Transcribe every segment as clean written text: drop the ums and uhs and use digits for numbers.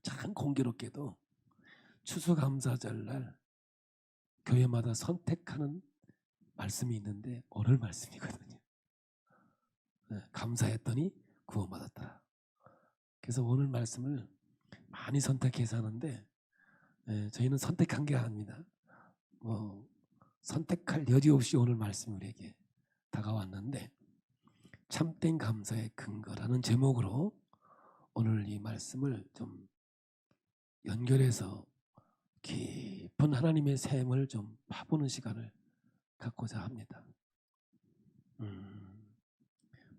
참 공교롭게도 추수감사절날 교회마다 선택하는 말씀이 있는데 오늘 말씀이거든요. 감사했더니 구원받았더라. 그래서 오늘 말씀을 많이 선택해서 하는데 저희는 선택한 게 아닙니다. 선택할 여지 없이 오늘 말씀이 우리에게 다가왔는데 참된 감사의 근거라는 제목으로 오늘 이 말씀을 좀 연결해서 깊은 하나님의 셈을 좀 파보는 시간을 갖고자 합니다.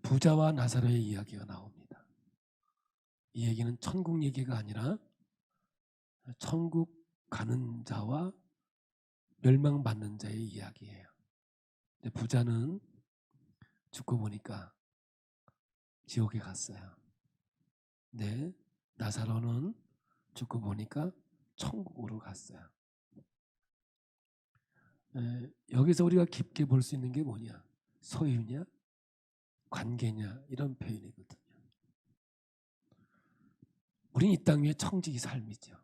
부자와 나사로의 이야기가 나옵니다. 이 얘기는 천국 얘기가 아니라 천국 가는 자와 멸망받는 자의 이야기예요. 부자는 죽고 보니까 지옥에 갔어요. 네, 나사로는 죽고 보니까 천국으로 갔어요. 여기서 우리가 깊게 볼 수 있는 게 뭐냐? 소유냐? 관계냐? 이런 표현이거든요. 우린 이 땅 위에 청지기 삶이죠.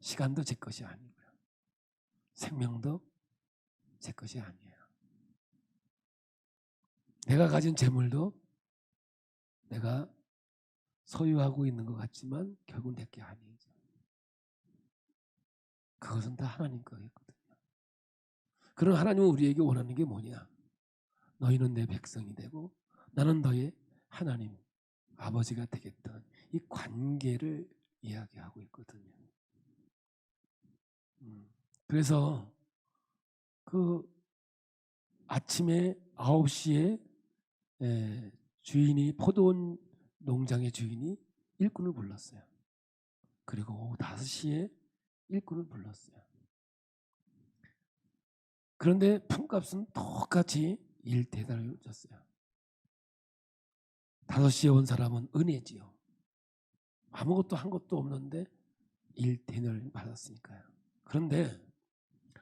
시간도 제 것이 아니고요. 생명도 제 것이 아니에요. 내가 가진 재물도 내가 소유하고 있는 것 같지만 결국 내 게 아니죠. 그것은 다 하나님 거였거든요. 그런 하나님은 우리에게 원하는 게 뭐냐? 너희는 내 백성이 되고 나는 너의 하나님 아버지가 되겠다는 이 관계를 이야기하고 있거든요. 그래서 그 아침에 9시에 주인이 포도원 농장의 주인이 일꾼을 불렀어요. 그리고 오후 5시에 일꾼을 불렀어요. 그런데 품값은 똑같이 1데나리온을 줬어요. 5시에 온 사람은 은혜지요. 아무것도 한 것도 없는데 1데나리온을 받았으니까요. 그런데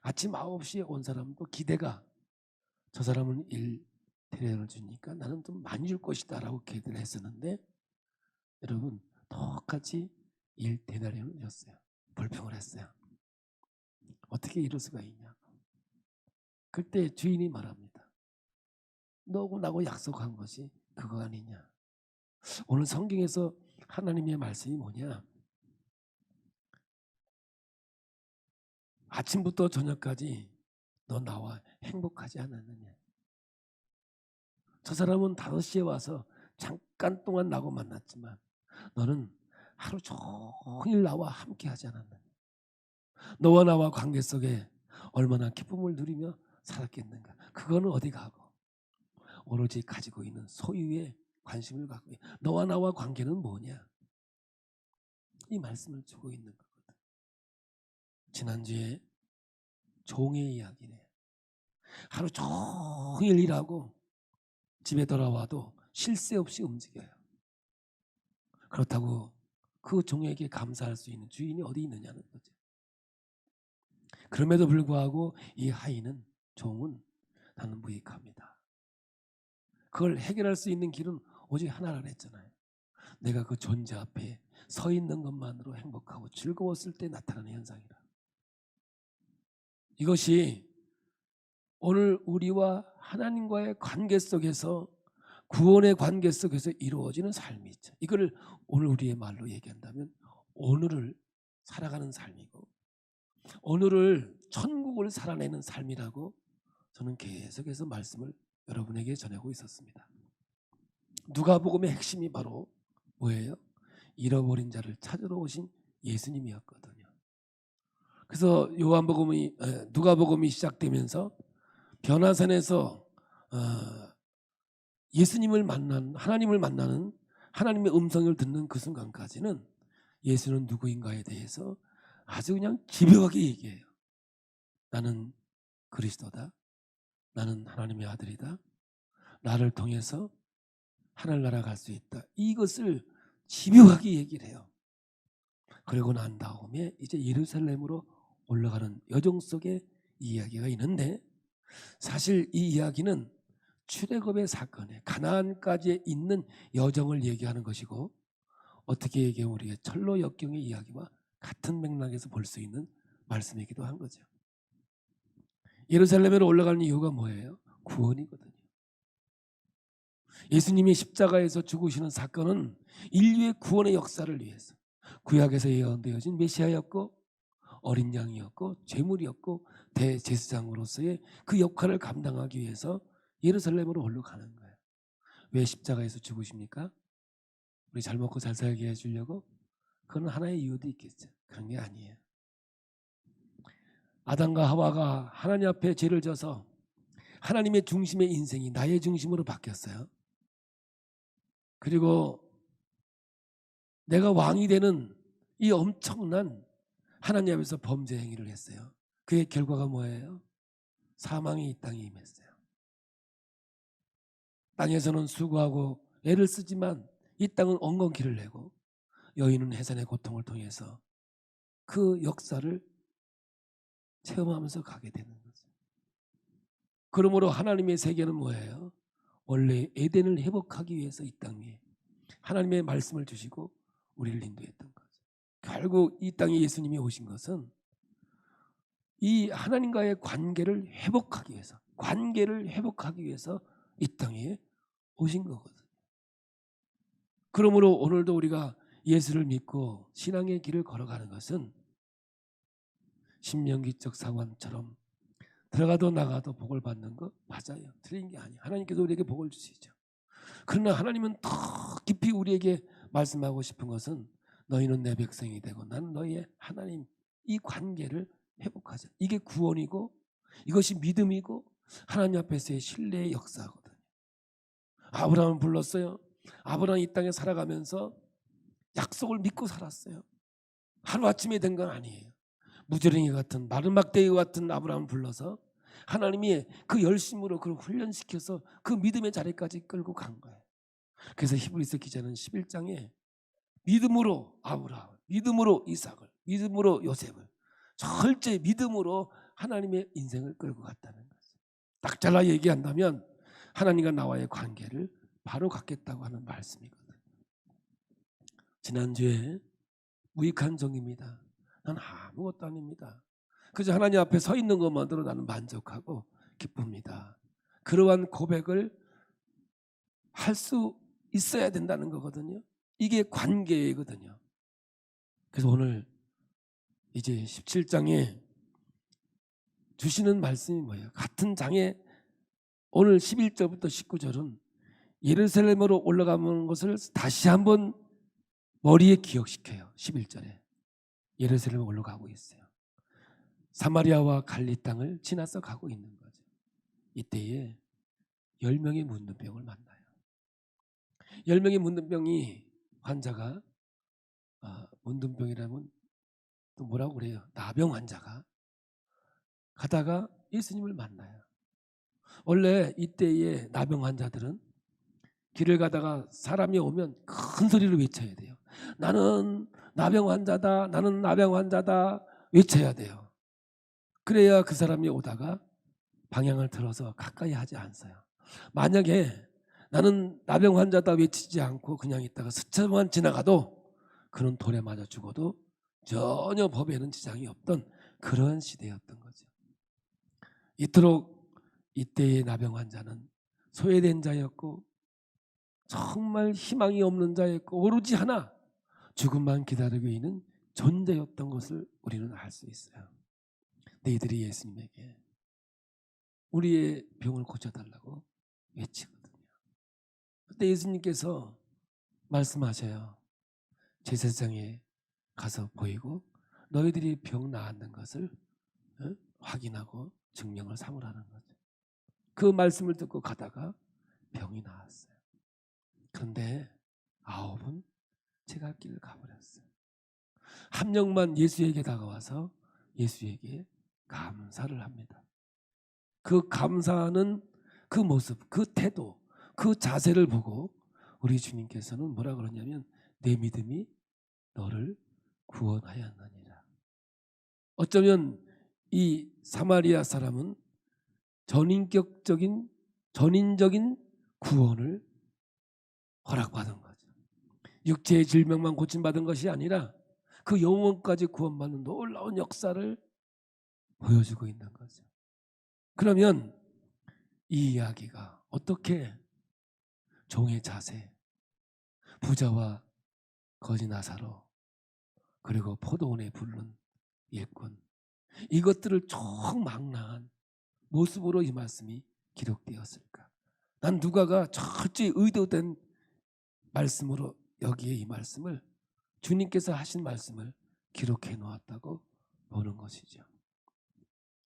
아침 9시에 온 사람도 기대가 저 사람은 1데나리온을 주니까 나는 좀 많이 줄 것이다 라고 기대를 했었는데 여러분 똑같이 1데나리온을 줬어요. 불평을 했어요. 어떻게 이럴 수가 있냐고. 그때 주인이 말합니다. 너하고 나하고 약속한 것이 그거 아니냐. 오늘 성경에서 하나님의 말씀이 뭐냐. 아침부터 저녁까지 너 나와 행복하지 않았느냐. 저 사람은 5시에 와서 잠깐 동안 나하고 만났지만 너는 하루 종일 나와 함께 하지 않았느냐. 너와 나와 관계 속에 얼마나 기쁨을 누리며 살았겠는가. 그거는 어디 가고 오로지 가지고 있는 소유에 관심을 갖고 너와 나와 관계는 뭐냐. 이 말씀을 주고 있는 거거든. 지난주에 종의 이야기네. 하루 종일 일하고 집에 돌아와도 쉴 새 없이 움직여요. 그렇다고 그 종에게 감사할 수 있는 주인이 어디 있느냐는 거죠. 그럼에도 불구하고 이 하인은 종은 나는 무익합니다. 그걸 해결할 수 있는 길은 오직 하나라 했잖아요. 내가 그 존재 앞에 서 있는 것만으로 행복하고 즐거웠을 때 나타나는 현상이라. 이것이 오늘 우리와 하나님과의 관계 속에서 구원의 관계 속에서 이루어지는 삶이 있죠. 이걸 오늘 우리의 말로 얘기한다면 오늘을 살아가는 삶이고 오늘을 천국을 살아내는 삶이라고 저는 계속해서 말씀을 여러분에게 전하고 있었습니다. 누가복음의 핵심이 바로 뭐예요? 잃어버린 자를 찾으러 오신 예수님이었거든요. 그래서 누가복음이 시작되면서 변화산에서 예수님을 만난 하나님을 만나는 하나님의 음성을 듣는 그 순간까지는 예수는 누구인가에 대해서 아주 그냥 집요하게 얘기해요. 나는 그리스도다. 나는 하나님의 아들이다. 나를 통해서 하늘나라 갈 수 있다. 이것을 집요하게 얘기를 해요. 그러고 난 다음에 이제 예루살렘으로 올라가는 여정 속에 이야기가 있는데 사실 이 이야기는 출애굽의 사건에 가나안까지 있는 여정을 얘기하는 것이고 어떻게 얘기하면 우리가 철로 역경의 이야기와 같은 맥락에서 볼 수 있는 말씀이기도 한 거죠. 예루살렘으로 올라가는 이유가 뭐예요? 구원이거든요. 예수님이 십자가에서 죽으시는 사건은 인류의 구원의 역사를 위해서 구약에서 예언되어진 메시아였고 어린 양이었고 제물이었고 대제사장으로서의 그 역할을 감당하기 위해서 예루살렘으로 올라가는 거예요. 왜 십자가에서 죽으십니까? 우리 잘 먹고 잘 살게 해주려고? 그건 하나의 이유도 있겠죠. 그런 게 아니에요. 아담과 하와가 하나님 앞에 죄를 져서 하나님의 중심의 인생이 나의 중심으로 바뀌었어요. 그리고 내가 왕이 되는 이 엄청난 하나님 앞에서 범죄 행위를 했어요. 그의 결과가 뭐예요? 사망이 이 땅에 임했어요. 땅에서는 수고하고 애를 쓰지만 이 땅은 엉겅퀴를 내고 여인은 해산의 고통을 통해서 그 역사를 체험하면서 가게 되는 거죠. 그러므로 하나님의 세계는 뭐예요? 원래 에덴을 회복하기 위해서 이 땅 위에 하나님의 말씀을 주시고 우리를 인도했던 거죠. 결국 이 땅에 예수님이 오신 것은 이 하나님과의 관계를 회복하기 위해서 이 땅에 오신 거거든요. 그러므로 오늘도 우리가 예수를 믿고 신앙의 길을 걸어가는 것은 신명기적 상황처럼 들어가도 나가도 복을 받는 거 맞아요. 틀린 게 아니에요. 하나님께서 우리에게 복을 주시죠. 그러나 하나님은 더 깊이 우리에게 말씀하고 싶은 것은 너희는 내 백성이 되고 나는 너희의 하나님, 이 관계를 회복하자. 이게 구원이고 이것이 믿음이고 하나님 앞에서의 신뢰의 역사거든요. 아브라함을 불렀어요. 아브라함이 이 땅에 살아가면서 약속을 믿고 살았어요. 하루아침에 된 건 아니에요. 무저랭이 같은 마른 막대기 같은 아브라함을 불러서 하나님이 그 열심으로 그를 훈련시켜서 그 믿음의 자리까지 끌고 간 거예요. 그래서 히브리서 기자는 11장에 믿음으로 아브라함, 믿음으로 이삭을, 믿음으로 요셉을 철저히 믿음으로 하나님의 인생을 끌고 갔다는 거죠. 딱 잘라 얘기한다면 하나님과 나와의 관계를 바로 갖겠다고 하는 말씀이거든요. 지난주에 무익한 종입니다. 난 아무것도 아닙니다. 그저 하나님 앞에 서 있는 것만으로 나는 만족하고 기쁩니다. 그러한 고백을 할 수 있어야 된다는 거거든요. 이게 관계거든요. 그래서 오늘 이제 17장에 주시는 말씀이 뭐예요? 같은 장에 오늘 11절부터 19절은 예루살렘으로 올라가는 것을 다시 한번 머리에 기억시켜요. 11절에 예루살렘에 올라가고 있어요. 사마리아와 갈리 땅을 지나서 가고 있는 거죠. 이때에 10명의 문둥병을 만나요. 10명의 문둥병이 환자가 문둥병이라면 또 뭐라고 그래요? 나병 환자가 가다가 예수님을 만나요. 원래 이때의 나병 환자들은 길을 가다가 사람이 오면 큰 소리로 외쳐야 돼요. 나는 나병 환자다. 나는 나병 환자다. 외쳐야 돼요. 그래야 그 사람이 오다가 방향을 틀어서 가까이 하지 않아요. 만약에 나는 나병 환자다 외치지 않고 그냥 있다가 스쳐만 지나가도 그는 돌에 맞아 죽어도 전혀 법에는 지장이 없던 그런 시대였던 거죠. 이토록 이때의 나병 환자는 소외된 자였고 정말 희망이 없는 자였고 오로지 하나 죽음만 기다리고 있는 존재였던 것을 우리는 알 수 있어요. 근데 이들이 예수님에게 우리의 병을 고쳐달라고 외치거든요. 그때 예수님께서 말씀하셔요. 제사장에 가서 보이고 너희들이 병 나았는 것을 확인하고 증명을 삼으라는 거죠. 그 말씀을 듣고 가다가 병이 나았어요. 그런데 9은 제갈길을 가버렸어요. 한 명만 예수에게 다가와서 예수에게 감사를 합니다. 그 감사하는 그 모습, 그 태도, 그 자세를 보고 우리 주님께서는 뭐라 그러냐면 내 믿음이 너를 구원하였느니라. 어쩌면 이 사마리아 사람은 전인적인 구원을 허락받은 거죠. 육체의 질병만 고침받은 것이 아니라 그 영혼까지 구원받는 놀라운 역사를 보여주고 있는 거죠. 그러면 이 이야기가 어떻게 종의 자세, 부자와 거지 나사로, 그리고 포도원에 부른 일꾼, 이것들을 총망라한 모습으로 이 말씀이 기록되었을까? 난 누가가 철저히 의도된 말씀으로 여기에 이 말씀을, 주님께서 하신 말씀을 기록해 놓았다고 보는 것이죠.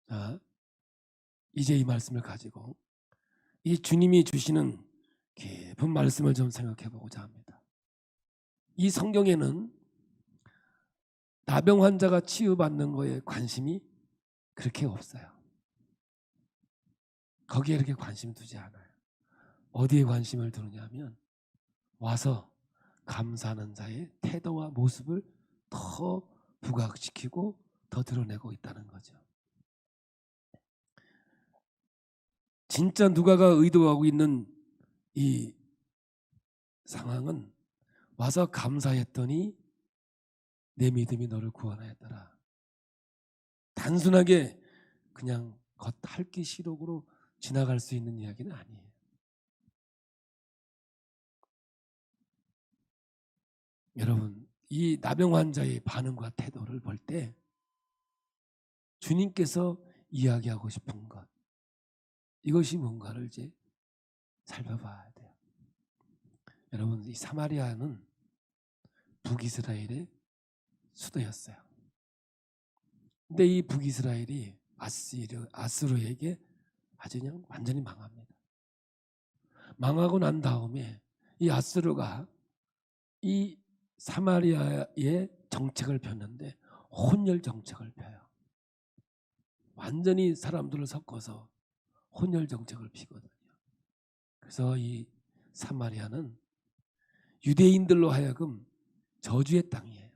자, 이제 이 말씀을 가지고 이 주님이 주시는 깊은 말씀을 좀 생각해 보고자 합니다. 이 성경에는 나병 환자가 치유받는 거에 관심이 그렇게 없어요. 거기에 이렇게 관심 두지 않아요. 어디에 관심을 두느냐면 와서 감사하는 자의 태도와 모습을 더 부각시키고 더 드러내고 있다는 거죠. 진짜 누가가 의도하고 있는 이 상황은 와서 감사했더니 내 믿음이 너를 구원하였더라. 단순하게 그냥 겉핥기 시록으로 지나갈 수 있는 이야기는 아니에요. 여러분, 이 나병 환자의 반응과 태도를 볼 때 주님께서 이야기하고 싶은 것, 이것이 뭔가를 이제 살펴봐야 돼요. 여러분, 이 사마리아는 북이스라엘의 수도였어요. 근데 이 북이스라엘이 아수르에게 아주 그냥 완전히 망합니다. 망하고 난 다음에 이 아수르가 이 사마리아의 정책을 폈는데 혼혈 정책을 펴요. 완전히 사람들을 섞어서 혼혈 정책을 피거든요. 그래서 이 사마리아는 유대인들로 하여금 저주의 땅이에요.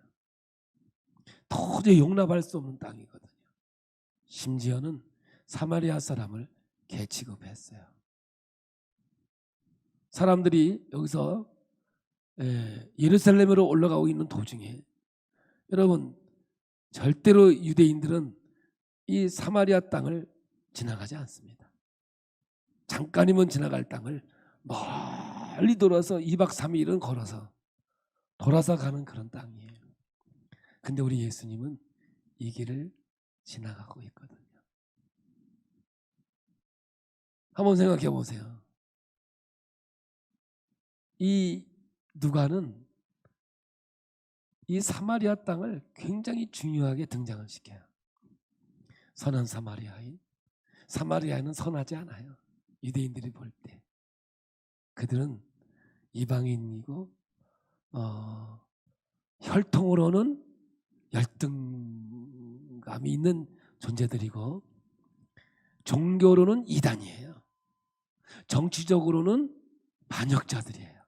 도저히 용납할 수 없는 땅이거든요. 심지어는 사마리아 사람을 개취급했어요. 사람들이 여기서 예루살렘으로 올라가고 있는 도중에, 여러분, 절대로 유대인들은 이 사마리아 땅을 지나가지 않습니다. 잠깐이면 지나갈 땅을 멀리 돌아서 2박 3일은 걸어서 돌아서 가는 그런 땅이에요. 근데 우리 예수님은 이 길을 지나가고 있거든요. 한번 생각해 보세요. 이 누가는 이 사마리아 땅을 굉장히 중요하게 등장을 시켜요. 선한 사마리아인, 사마리아인은 선하지 않아요. 유대인들이 볼 때 그들은 이방인이고 혈통으로는 열등감이 있는 존재들이고, 종교로는 이단이에요. 정치적으로는 반역자들이에요.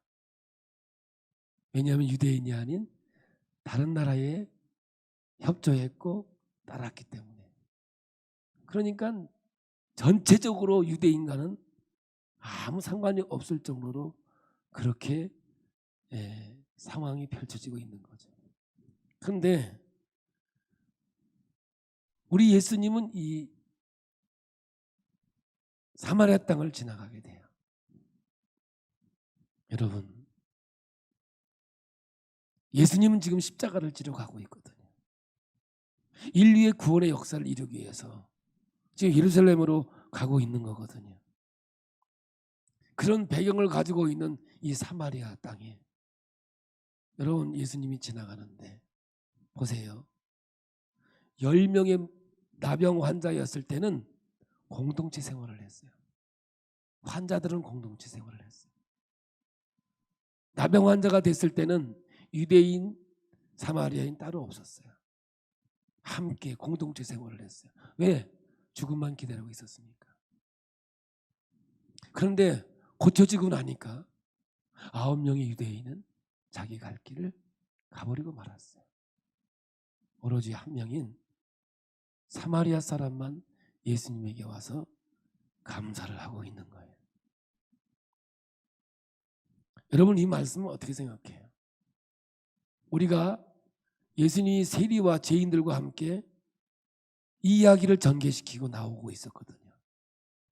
왜냐하면 유대인이 아닌 다른 나라에 협조했고 따랐기 때문에. 그러니까 전체적으로 유대인과는 아무 상관이 없을 정도로 그렇게 상황이 펼쳐지고 있는 거죠. 그런데 우리 예수님은 이 사마리아 땅을 지나가게 돼요. 여러분, 예수님은 지금 십자가를 지러 가고 있거든요. 인류의 구원의 역사를 이루기 위해서 지금 예루살렘으로 가고 있는 거거든요. 그런 배경을 가지고 있는 이 사마리아 땅에 여러분, 예수님이 지나가는데 보세요. 10명의 나병 환자였을 때는 공동체 생활을 했어요. 환자들은 공동체 생활을 했어요. 나병 환자가 됐을 때는 유대인, 사마리아인 따로 없었어요. 함께 공동체 생활을 했어요. 왜? 죽음만 기다리고 있었으니까. 그런데 고쳐지고 나니까 9명의 유대인은 자기 갈 길을 가버리고 말았어요. 오로지 한 명인 사마리아 사람만 예수님에게 와서 감사를 하고 있는 거예요. 여러분, 이 말씀은 어떻게 생각해요? 우리가 예수님이 세리와 죄인들과 함께 이 이야기를 전개시키고 나오고 있었거든요.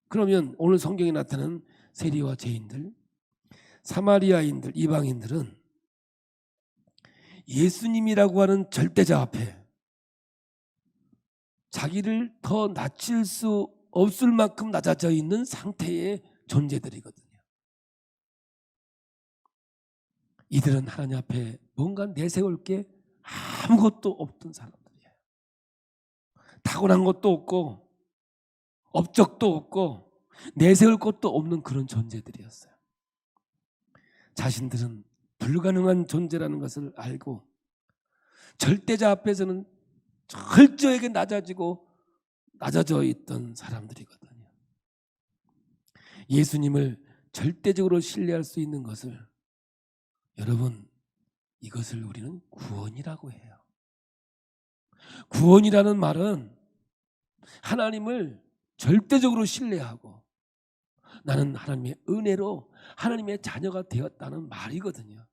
그러면 오늘 성경에 나타나는 세리와 죄인들, 사마리아인들, 이방인들은 예수님이라고 하는 절대자 앞에 자기를 더 낮출 수 없을 만큼 낮아져 있는 상태의 존재들이거든요. 이들은 하나님 앞에 뭔가 내세울 게 아무것도 없던 사람들이에요. 타고난 것도 없고 업적도 없고 내세울 것도 없는 그런 존재들이었어요. 자신들은 불가능한 존재라는 것을 알고 절대자 앞에서는 철저하게 낮아져 있던 사람들이거든요. 예수님을 절대적으로 신뢰할 수 있는 것을, 여러분, 이것을 우리는 구원이라고 해요. 구원이라는 말은 하나님을 절대적으로 신뢰하고 나는 하나님의 은혜로 하나님의 자녀가 되었다는 말이거든요.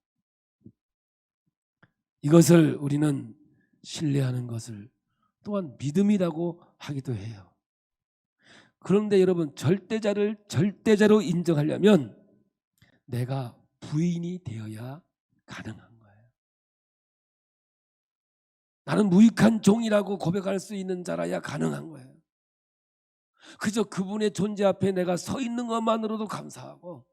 이것을 우리는 신뢰하는 것을 또한 믿음이라고 하기도 해요. 그런데 여러분, 절대자를 절대자로 인정하려면 내가 부인이 되어야 가능한 거예요. 나는 무익한 종이라고 고백할 수 있는 자라야 가능한 거예요. 그저 그분의 존재 앞에 내가 서 있는 것만으로도 감사하고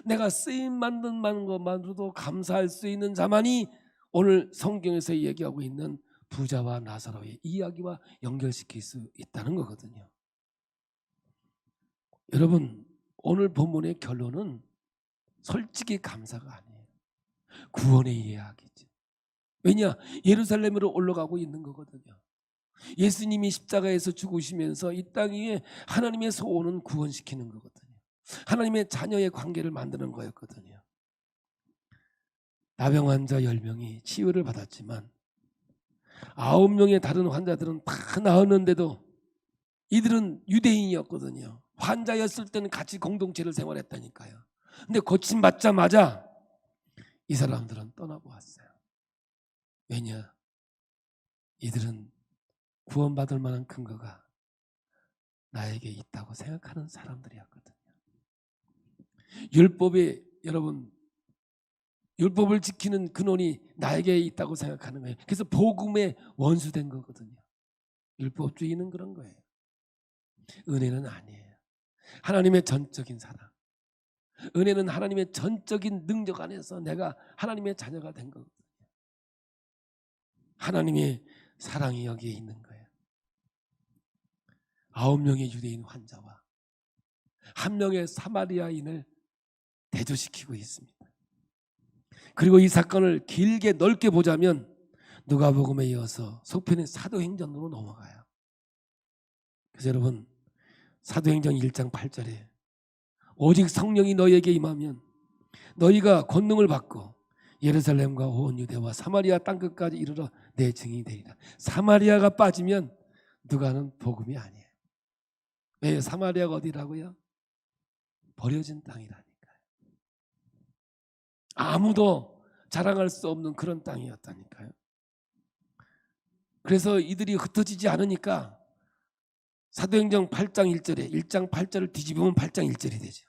내가 쓰임 받는 것만으로도 감사할 수 있는 자만이 오늘 성경에서 얘기하고 있는 부자와 나사로의 이야기와 연결시킬 수 있다는 거거든요. 여러분, 오늘 본문의 결론은 솔직히 감사가 아니에요. 구원의 이야기죠. 왜냐? 예루살렘으로 올라가고 있는 거거든요. 예수님이 십자가에서 죽으시면서 이 땅 위에 하나님의 소원은 구원시키는 거거든요. 하나님의 자녀의 관계를 만드는 거였거든요. 나병 환자 10명이 치유를 받았지만 9명의 다른 환자들은 다 나았는데도 이들은 유대인이었거든요. 환자였을 때는 같이 공동체를 생활했다니까요. 근데 고침받자마자 이 사람들은 떠나보았어요. 왜냐? 이들은 구원받을 만한 근거가 나에게 있다고 생각하는 사람들이었거든요. 율법이, 여러분, 율법을 지키는 근원이 나에게 있다고 생각하는 거예요. 그래서 복음의 원수된 거거든요. 율법주의는 그런 거예요. 은혜는 아니에요. 하나님의 전적인 사랑, 은혜는 하나님의 전적인 능력 안에서 내가 하나님의 자녀가 된 거거든요. 하나님의 사랑이 여기에 있는 거예요. 9명의 유대인 환자와 1명의 사마리아인을 대조시키고 있습니다. 그리고 이 사건을 길게 넓게 보자면 누가복음에 이어서 속편의 사도행전으로 넘어가요. 그래서 여러분, 사도행전 1장 8절에 오직 성령이 너희에게 임하면 너희가 권능을 받고 예루살렘과 온 유대와 사마리아 땅끝까지 이르러 내 증인이 되리라. 사마리아가 빠지면 누가는 복음이 아니에요. 왜? 사마리아가 어디라고요? 버려진 땅이라니까요. 아무도 자랑할 수 없는 그런 땅이었다니까요. 그래서 이들이 흩어지지 않으니까 사도행전 8장 1절에 1장 8절을 뒤집으면 8장 1절이 되죠.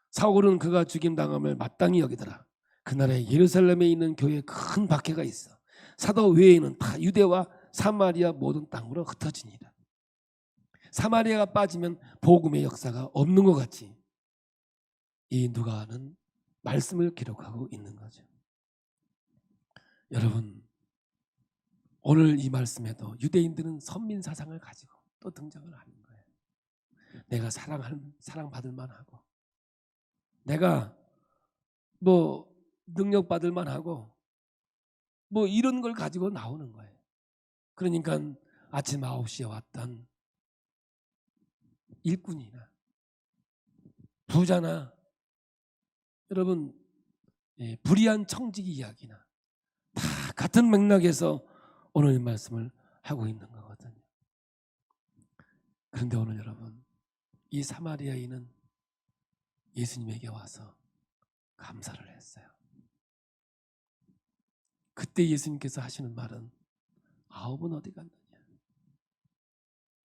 사울은 그가 죽임당함을 마땅히 여기더라. 그날에 예루살렘에 있는 교회에 큰 박해가 있어 사도 외에는 다 유대와 사마리아 모든 땅으로 흩어지니라. 사마리아가 빠지면 복음의 역사가 없는 것 같이 이 누가는 말씀을 기록하고 있는 거죠. 여러분, 오늘 이 말씀에도 유대인들은 선민 사상을 가지고 또 등장을 하는 거예요. 내가 사랑받을 만하고 내가 뭐 능력받을 만하고 뭐 이런 걸 가지고 나오는 거예요. 그러니까 아침 9시에 왔던 일꾼이나 부자나 여러분 불의한 청지기 이야기나 다 같은 맥락에서 오늘 이 말씀을 하고 있는 거거든요. 그런데 오늘 여러분, 이 사마리아인은 예수님에게 와서 감사를 했어요. 그때 예수님께서 하시는 말은 아홉은 어디 갔느냐?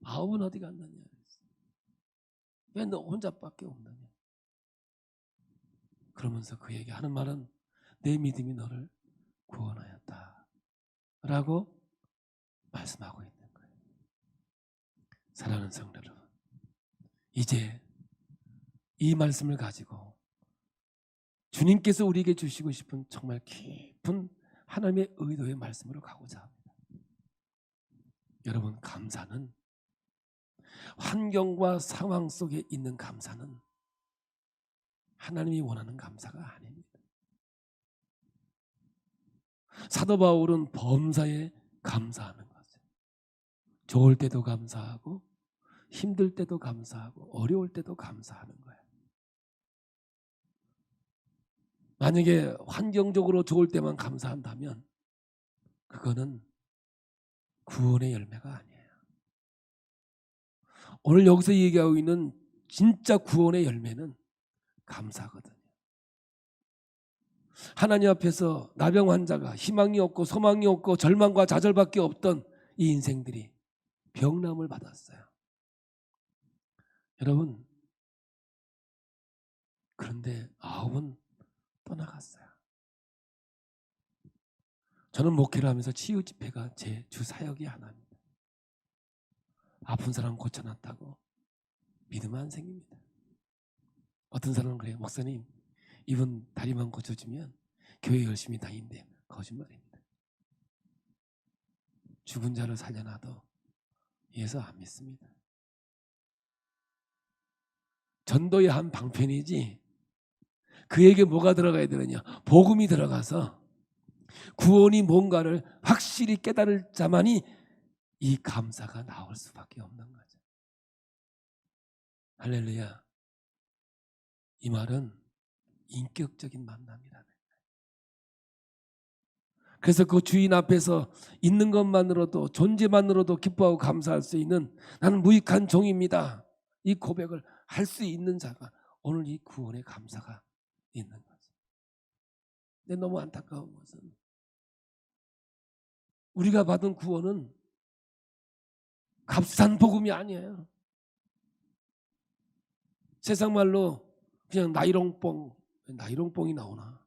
아홉은 어디 갔느냐? 왜 너 혼자밖에 없느냐? 그러면서 그에게 하는 말은 내 믿음이 너를 구원하였다 라고 말씀하고 있는 거예요. 사랑하는 성도 여러분, 이제 이 말씀을 가지고 주님께서 우리에게 주시고 싶은 정말 깊은 하나님의 의도의 말씀으로 가고자 합니다. 여러분, 감사는 환경과 상황 속에 있는 감사는 하나님이 원하는 감사가 아닙니다. 사도 바울은 범사에 감사하는 거죠. 좋을 때도 감사하고 힘들 때도 감사하고 어려울 때도 감사하는 거예요. 만약에 환경적으로 좋을 때만 감사한다면 그거는 구원의 열매가 아니에요. 오늘 여기서 얘기하고 있는 진짜 구원의 열매는 감사거든요. 하나님 앞에서 나병 환자가 희망이 없고 소망이 없고 절망과 좌절밖에 없던 이 인생들이 병남을 받았어요. 여러분, 그런데 아홉은 떠나갔어요. 저는 목회를 하면서 치유 집회가 제 주 사역이 하나입니다. 아픈 사람 고쳐놨다고 믿으면 안 생깁니다. 어떤 사람은 그래요. 목사님, 이분 다리만 고쳐주면 교회 열심히 다닌대요. 거짓말입니다. 죽은 자를 살려놔도 예수 안 믿습니다. 전도의 한 방편이지 그에게 뭐가 들어가야 되느냐? 복음이 들어가서 구원이 뭔가를 확실히 깨달을 자만이 이 감사가 나올 수밖에 없는 거죠. 할렐루야. 이 말은 인격적인 만남이라는 거예요. 그래서 그 주인 앞에서 있는 것만으로도 존재만으로도 기뻐하고 감사할 수 있는 나는 무익한 종입니다. 이 고백을 할 수 있는 자가 오늘 이 구원의 감사가 있는 거죠. 근데 너무 안타까운 것은 우리가 받은 구원은 값싼 복음이 아니에요. 세상 말로 그냥 나이롱뽕이 나오나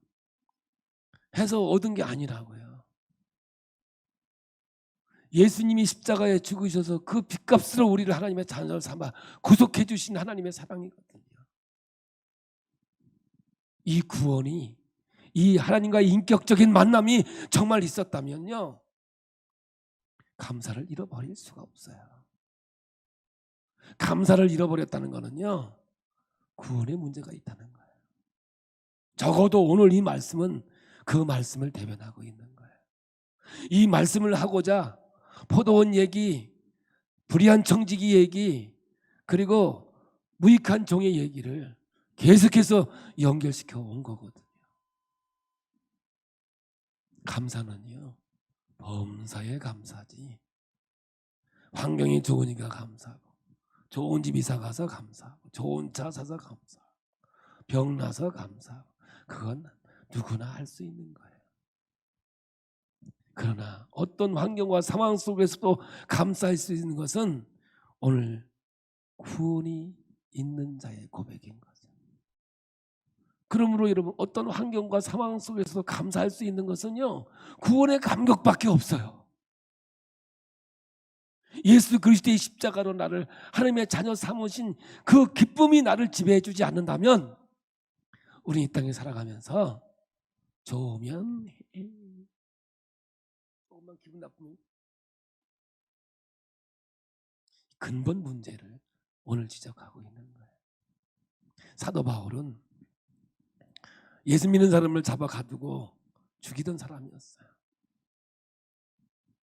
해서 얻은 게 아니라고요. 예수님이 십자가에 죽으셔서 그 빚값으로 우리를 하나님의 자녀로 삼아 구속해 주신 하나님의 사랑이거든요. 이 구원이, 이 하나님과의 인격적인 만남이 정말 있었다면요, 감사를 잃어버릴 수가 없어요. 감사를 잃어버렸다는 거는요, 구원에 문제가 있다는 거예요. 적어도 오늘 이 말씀은 그 말씀을 대변하고 있는 거예요. 이 말씀을 하고자 포도원 얘기, 불의한 청지기 얘기, 그리고 무익한 종의 얘기를 계속해서 연결시켜 온 거거든요. 감사는요, 범사에 감사지. 환경이 좋으니까 감사하고, 좋은 집 이사 가서 감사하고, 좋은 차 사서 감사하고, 병 나서 감사하고, 그건 누구나 할 수 있는 거예요. 그러나 어떤 환경과 상황 속에서도 감사할 수 있는 것은 오늘 구원이 있는 자의 고백인 거죠. 그러므로 여러분, 어떤 환경과 상황 속에서도 감사할 수 있는 것은요, 구원의 감격밖에 없어요. 예수 그리스도의 십자가로 나를 하나님의 자녀 삼으신 그 기쁨이 나를 지배해 주지 않는다면 우리 이 땅에 살아가면서 좋으면 조금만 기분 나쁘면 근본 문제를 오늘 지적하고 있는 거예요. 사도 바울은 예수 믿는 사람을 잡아 가두고 죽이던 사람이었어요.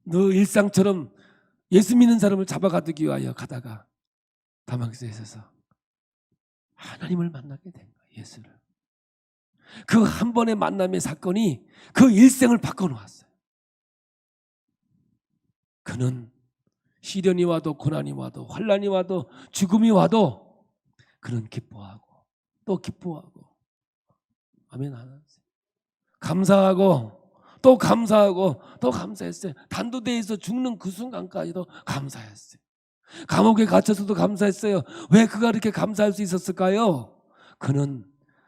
너 일상처럼 예수 믿는 사람을 잡아 가두기 위하여 가다가 다마스커스에 있어서 하나님을 만나게 된 거예요. 예수를. 그 한 번의 만남의 사건이 그 일생을 바꿔놓았어요. 그는 시련이 와도 고난이 와도 환난이 와도 죽음이 와도 그는 기뻐하고 또 기뻐하고, 아멘, 감사하고 또 감사하고 또 감사했어요. 단도대에서 죽는 그 순간까지도 감사했어요. 감옥에 갇혀서도 감사했어요. 왜 그가 이렇게 감사할 수 있었을까요? 그는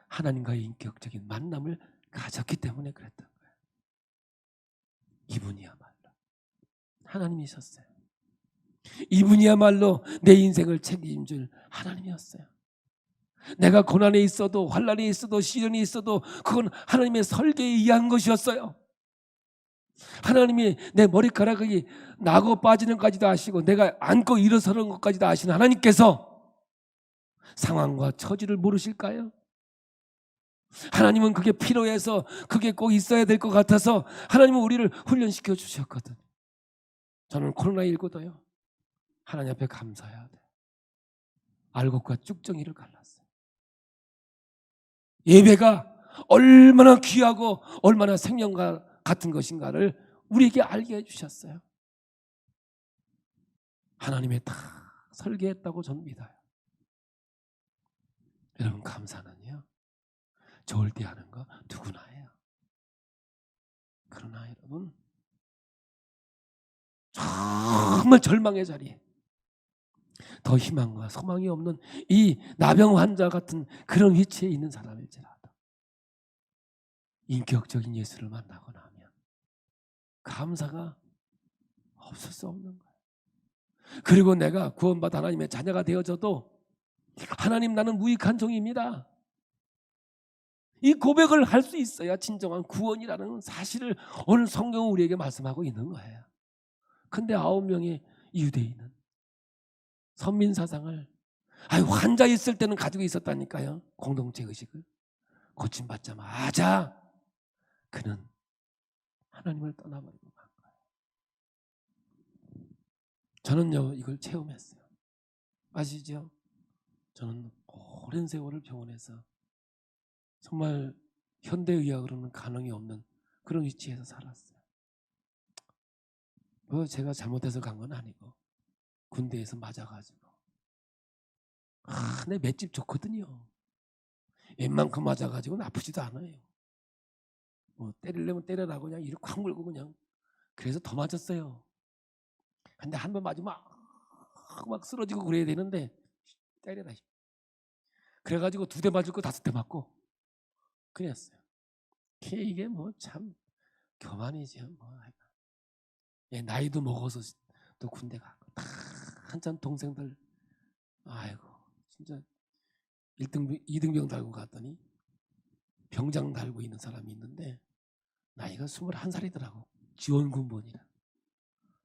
하나님과의 인격적인 만남을 가졌기 때문에 그랬던 거예요. 이분이야말로 하나님이셨어요. 이분이야말로 내 인생을 책임질 하나님이었어요. 내가 고난에 있어도 환난에 있어도 시련이 있어도 그건 하나님의 설계에 의한 것이었어요. 하나님이 내 머리카락이 나고 빠지는 것까지도 아시고 내가 앉고 일어서는 것까지도 아시는 하나님께서 상황과 처지를 모르실까요? 하나님은 그게 필요해서 그게 꼭 있어야 될 것 같아서 하나님은 우리를 훈련시켜 주셨거든요. 저는 코로나19도요. 하나님 앞에 감사해야 돼요. 알곡과 쭉정이를 갈랐어요. 예배가 얼마나 귀하고 얼마나 생명과 같은 것인가를 우리에게 알게 해주셨어요. 하나님의 다 설계했다고 저는 믿어요. 여러분, 감사는요 좋을 때 하는 거 누구나 해요. 그러나 여러분, 정말 절망의 자리에 더 희망과 소망이 없는 이 나병 환자 같은 그런 위치에 있는 사람일지라도 인격적인 예수를 만나고 나면 감사가 없을 수 없는 거예요. 그리고 내가 구원받아 하나님의 자녀가 되어져도 하나님, 나는 무익한 종입니다. 이 고백을 할 수 있어야 진정한 구원이라는 사실을 오늘 성경은 우리에게 말씀하고 있는 거예요. 근데 9명의 유대인은 선민사상을 환자 있을 때는 가지고 있었다니까요. 공동체 의식을. 고침받자마자 그는 하나님을 떠나버리고 간 거예요. 저는요 이걸 체험했어요. 아시죠? 저는 오랜 세월을 병원에서 정말 현대의학으로는 가능이 없는 그런 위치에서 살았어요. 뭐 제가 잘못해서 간 건 아니고 군대에서 맞아가지고 내 맷집 좋거든요. 웬만큼 맞아가지고는 아프지도 않아요. 뭐 때리려면 때려라고 그냥 이를 콱 물고 그냥. 그래서 더 맞았어요. 근데 한 번 맞으면 막 쓰러지고 그래야 되는데 때려라. 그래가지고 2대 맞을 거 5대 맞고 그랬어요. 이게 뭐 참 교만이죠. 뭐 나이도 먹어서 또 군대 가고 다 한참 동생들 아이고 진짜 1등 2등병 달고 갔더니 병장 달고 있는 사람이 있는데 나이가 21살이더라고. 지원군번이라.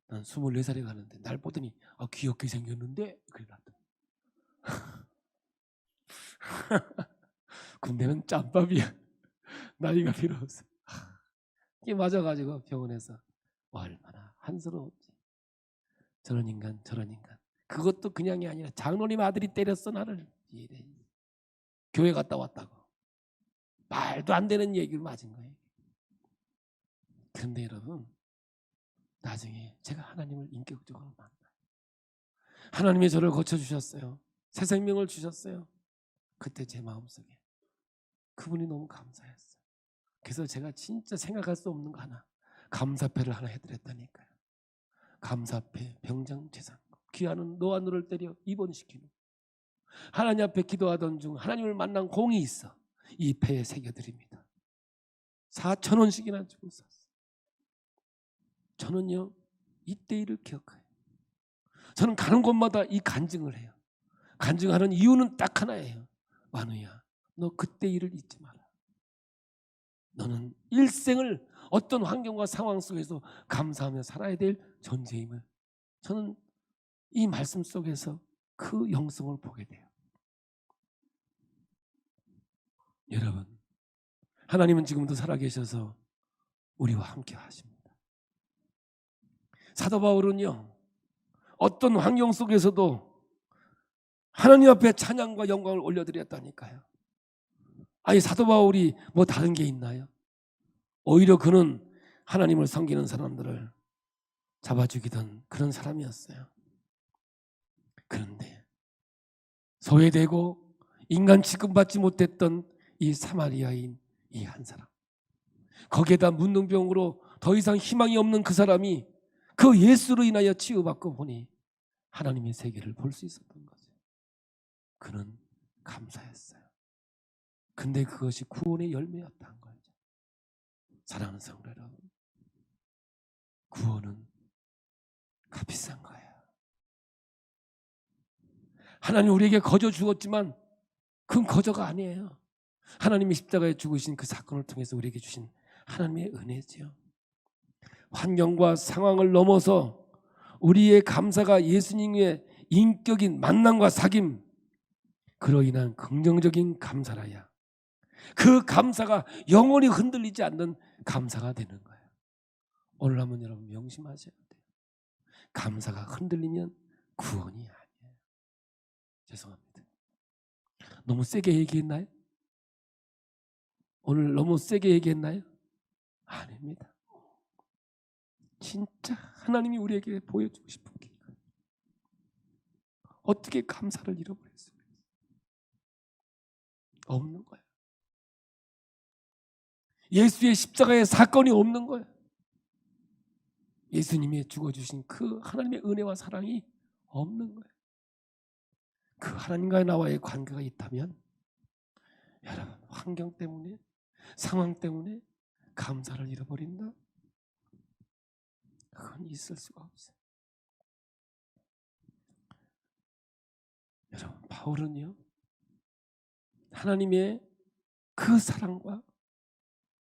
난 24살에 가는데 날 보더니 귀엽게 생겼는데 그래 놨더니 군대는 짬밥이야. 나이가 필요 없어. 이게 맞아가지고 병원에서 얼마나 한스러웠지. 저런 인간 저런 인간. 그것도 그냥이 아니라 장로님 아들이 때렸어 나를. 이래. 교회 갔다 왔다고. 말도 안 되는 얘기를 맞은 거예요. 그런데 여러분, 나중에 제가 하나님을 인격적으로 만나요. 하나님이 저를 고쳐주셨어요. 새 생명을 주셨어요. 그때 제 마음속에 그분이 너무 감사했어요. 그래서 제가 진짜 생각할 수 없는 거 하나, 감사패를 하나 해드렸다니까요. 감사패, 병장 재산금, 귀하는 너와 너를 때려 입원시키는. 하나님 앞에 기도하던 중 하나님을 만난 공이 있어 이 패에 새겨드립니다. 4,000원씩이나 주고 샀어요. 저는요 이때 일을 기억해요. 저는 가는 곳마다 이 간증을 해요. 간증하는 이유는 딱 하나예요. 만우야, 너 그때 일을 잊지 마라. 너는 일생을 어떤 환경과 상황 속에서 감사하며 살아야 될 존재임을, 저는 이 말씀 속에서 그 영성을 보게 돼요. 여러분, 하나님은 지금도 살아계셔서 우리와 함께 하십니다. 사도 바울은요 어떤 환경 속에서도 하나님 앞에 찬양과 영광을 올려드렸다니까요. 아니, 사도 바울이 뭐 다른 게 있나요? 오히려 그는 하나님을 섬기는 사람들을 잡아 죽이던 그런 사람이었어요. 그런데 소외되고 인간 취급받지 못했던 이 사마리아인 이 한 사람, 거기에다 문둥병으로 더 이상 희망이 없는 그 사람이 그 예수로 인하여 치유받고 보니 하나님의 세계를 볼 수 있었던 거죠. 그는 감사했어요. 근데 그것이 구원의 열매였다는 거죠. 사랑하는 성도 여러분, 구원은 값비싼 거예요. 하나님 우리에게 거저 주었지만 그건 거저가 아니에요. 하나님이 십자가에 죽으신 그 사건을 통해서 우리에게 주신 하나님의 은혜지요. 환경과 상황을 넘어서 우리의 감사가 예수님의 인격인 만남과 사귐, 그로 인한 긍정적인 감사라야 그 감사가 영원히 흔들리지 않는 감사가 되는 거예요. 오늘 한번 여러분 명심하셔야 돼요. 감사가 흔들리면 구원이 아니에요. 죄송합니다. 너무 세게 얘기했나요? 오늘 너무 세게 얘기했나요? 아닙니다. 진짜 하나님이 우리에게 보여주고 싶은 게 이거예요. 어떻게 감사를 잃어버렸어요? 없는 거예요. 예수의 십자가의 사건이 없는 거예요. 예수님이 죽어주신 그 하나님의 은혜와 사랑이 없는 거예요. 그 하나님과 나와의 관계가 있다면 여러분 환경 때문에 상황 때문에 감사를 잃어버린다? 그건 있을 수가 없어요. 여러분 바울은요 하나님의 그 사랑과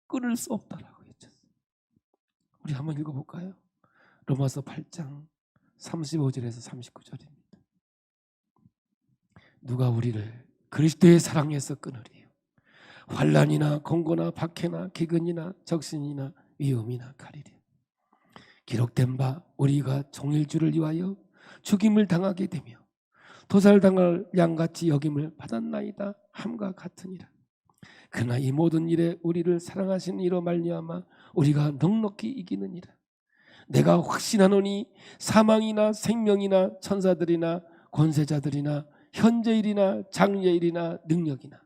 끊을 수 없다라고 했죠. 우리 한번 읽어볼까요? 로마서 8장 35절에서 39절입니다. 누가 우리를 그리스도의 사랑에서 끊으리요? 환난이나 공고나 박해나 기근이나 적신이나 위험이나 칼이리요. 기록된 바 우리가 종일주를 위하여 죽임을 당하게 되며 도살당할 양같이 여김을 받았나이다 함과 같으니라. 그러나 이 모든 일에 우리를 사랑하신 이로 말미암아 우리가 넉넉히 이기느니라. 내가 확신하노니 사망이나 생명이나 천사들이나 권세자들이나 현재일이나 장래일이나 능력이나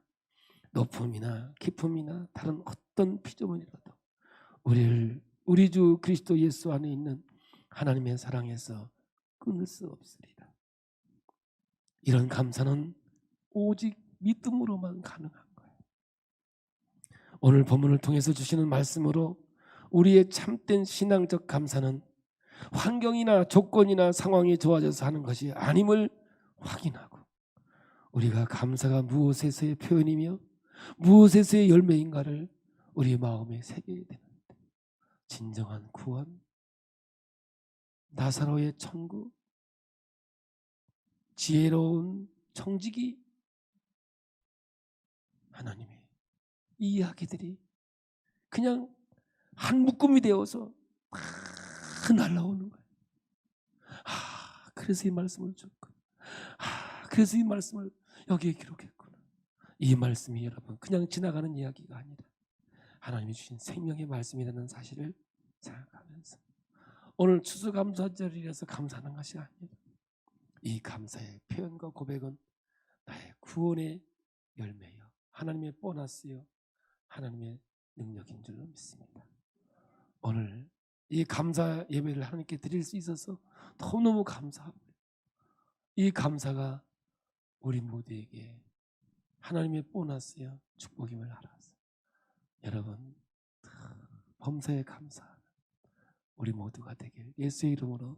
높음이나 깊음이나 다른 어떤 피조물이라도 우리를 우리 주 그리스도 예수 안에 있는 하나님의 사랑에서 끊을 수 없으리라. 이런 감사는 오직 믿음으로만 가능한 거예요. 오늘 본문을 통해서 주시는 말씀으로 우리의 참된 신앙적 감사는 환경이나 조건이나 상황이 좋아져서 하는 것이 아님을 확인하고 우리가 감사가 무엇에서의 표현이며 무엇에서의 열매인가를 우리 마음에 새겨야 되는데 진정한 구원, 나사로의 천국, 지혜로운 청지기, 하나님의 이 이야기들이 그냥 한 묶음이 되어서 막 날라오는 거예요. 그래서 이 말씀을 줬구나. 그래서 이 말씀을 여기에 기록했구나. 이 말씀이 여러분 그냥 지나가는 이야기가 아니라 하나님이 주신 생명의 말씀이라는 사실을 생각하면서 오늘 추수감사절이라서 감사하는 것이 아니라 이 감사의 표현과 고백은 나의 구원의 열매요 하나님의 보너스요 하나님의 능력인 줄로 믿습니다. 오늘 이 감사 예배를 하나님께 드릴 수 있어서 너무너무 감사하고 이 감사가 우리 모두에게 하나님의 보너스요 축복임을 알아서 여러분 범사에 감사하는 우리 모두가 되길 예수의 이름으로